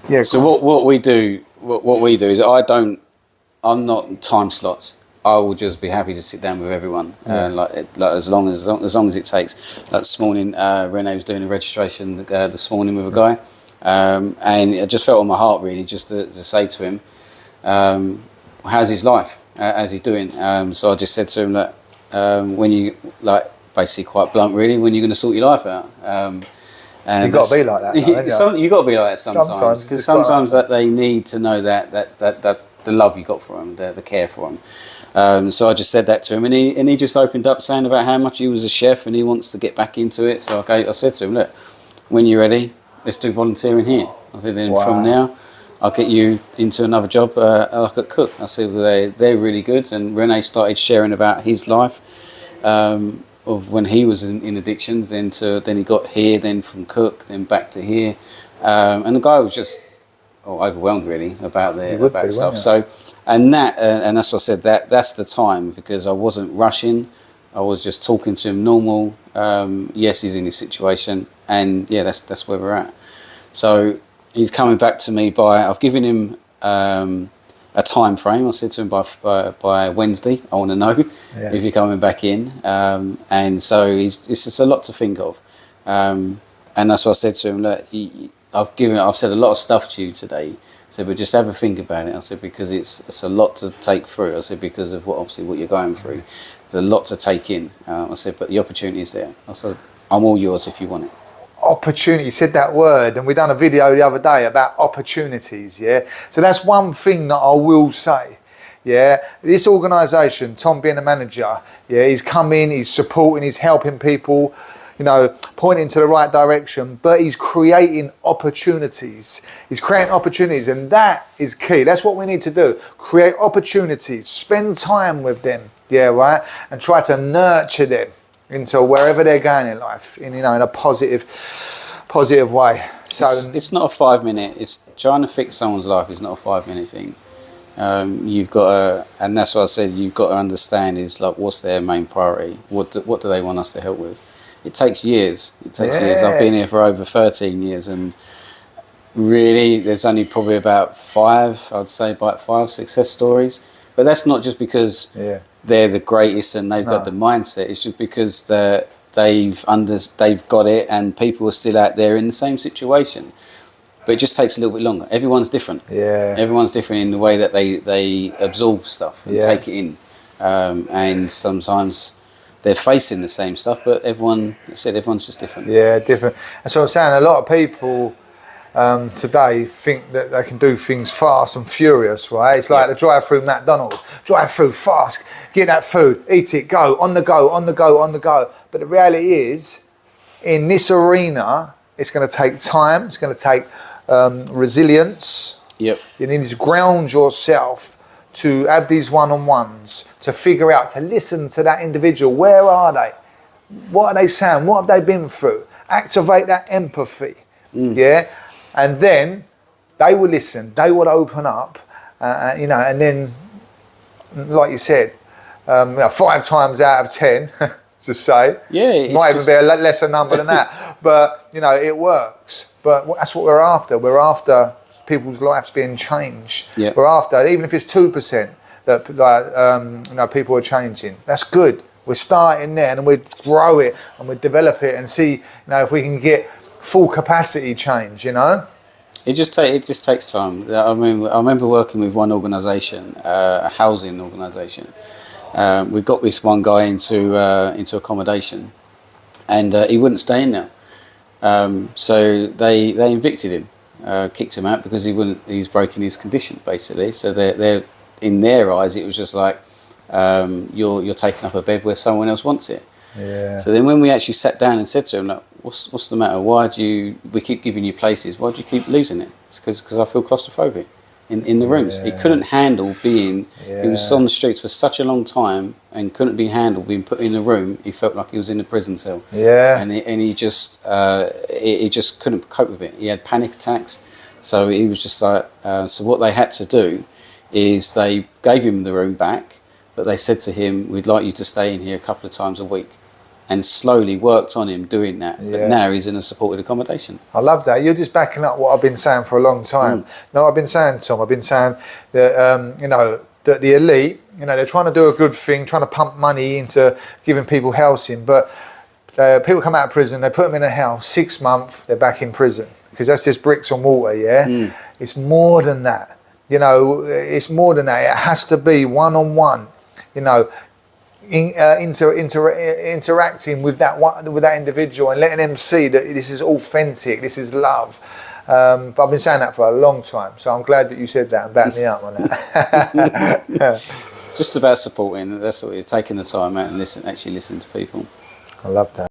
Yeah. So what we do is I'm not time slots. I will just be happy to sit down with everyone, like as long as it takes. Like this morning, Renee was doing a registration this morning with a guy, and I just felt on my heart really just to say to him, how's his life? How's he doing? So I just said to him that when you basically quite blunt really, when you're going to sort your life out. And you've got to be like that, though, you've got to be like that sometimes, because sometimes that they need to know that the love you got for them, the care for them. So I just said that to him, and he just opened up saying about how much he was a chef and he wants to get back into it. So I said to him, look, when you're ready, let's do volunteering here. I said, then from now, I'll get you into another job like a cook. I said, well, they're really good. And Renee started sharing about his life. Of when he was in addictions, then he got here, then from cook, then back to here, and the guy was just overwhelmed really about stuff. So, and that's what I said. That's the time, because I wasn't rushing. I was just talking to him normal. Yes, he's in his situation, and that's where we're at. So he's coming back to me I've given him a time frame. I said to him by Wednesday, I want to know if you're coming back in. And so it's just a lot to think of. And that's what I said to him. Look, I've said a lot of stuff to you today. I said, but just have a think about it. I said, because it's a lot to take through. I said, because of what you're going through. There's a lot to take in. I said, but the opportunity is there. I said, I'm all yours if you want it. Opportunity, you said that word, and we done a video the other day about opportunities. So that's one thing that I will say. This organisation, Tom being a manager, he's come in, he's supporting, he's helping people, pointing to the right direction, but he's creating opportunities. He's creating opportunities, and that is key. That's what we need to do. Create opportunities, spend time with them, and try to nurture them into wherever they're going in life, in a positive way. So it's not a 5 minute. It's trying to fix someone's life. It's not a 5 minute thing. You've got to, and that's what I said. You've got to understand is like what's their main priority. What do they want us to help with? It takes years. Years. I've been here for over 13 years, and really, there's only probably about 5. I'd say about 5 success stories. But that's not just because they're the greatest and they've got the mindset. It's just because they've got it, and people are still out there in the same situation. But it just takes a little bit longer. Everyone's different. Everyone's different in the way that they absorb stuff and take it in. And sometimes they're facing the same stuff, but everyone's just different. Different. And so I'm saying a lot of people today think that they can do things fast and furious, right? It's like the drive-through McDonald's. Drive through fast, get that food, eat it, go, on the go, on the go, on the go. But the reality is, in this arena, it's going to take time, it's going to take resilience. You need to ground yourself to have these one-on-ones, to figure out, to listen to that individual. Where are they? What are they saying? What have they been through? Activate that empathy. And then they will listen, they will open up, and then, like you said, 5 times out of 10, to say, it might even be a lesser number than that, but, it works. But that's what we're after. We're after people's lives being changed. We're after, even if it's 2%, that people are changing. That's good. We're starting there, and we grow it, and we develop it, and see, if we can get full capacity change, It just takes time. I remember working with one organisation, a housing organisation. We got this one guy into accommodation, and he wouldn't stay in there. So they evicted him, kicked him out because he was breaking his condition basically. So they're in their eyes it was just like you're taking up a bed where someone else wants it. So then when we actually sat down and said to him, like, what's the matter? We keep giving you places, why do you keep losing it? It's because I feel claustrophobic in the rooms. He couldn't handle being, he was on the streets for such a long time and couldn't be handled being put in a room. He felt like he was in a prison cell. And he just couldn't cope with it. He had panic attacks. So he was just like, so what they had to do is they gave him the room back, but they said to him, we'd like you to stay in here a couple of times a week. and slowly worked on him doing that. Yeah. But now he's in a supported accommodation. I love that. You're just backing up what I've been saying for a long time. No, I've been saying, Tom, I've been saying that, you know, that the elite, you know, they're trying to do a good thing, trying to pump money into giving people housing, but people come out of prison, they put them in a house, 6 months, they're back in prison, because that's just bricks and water, yeah? It's more than that. You know, it's more than that. It has to be one-on-one, you know, interacting with that individual and letting them see that this is authentic, this is love. But I've been saying that for a long time, so I'm glad that you said that and backed me up on that. Just about supporting. That's what you're taking the time out and actually listen to people. I love that.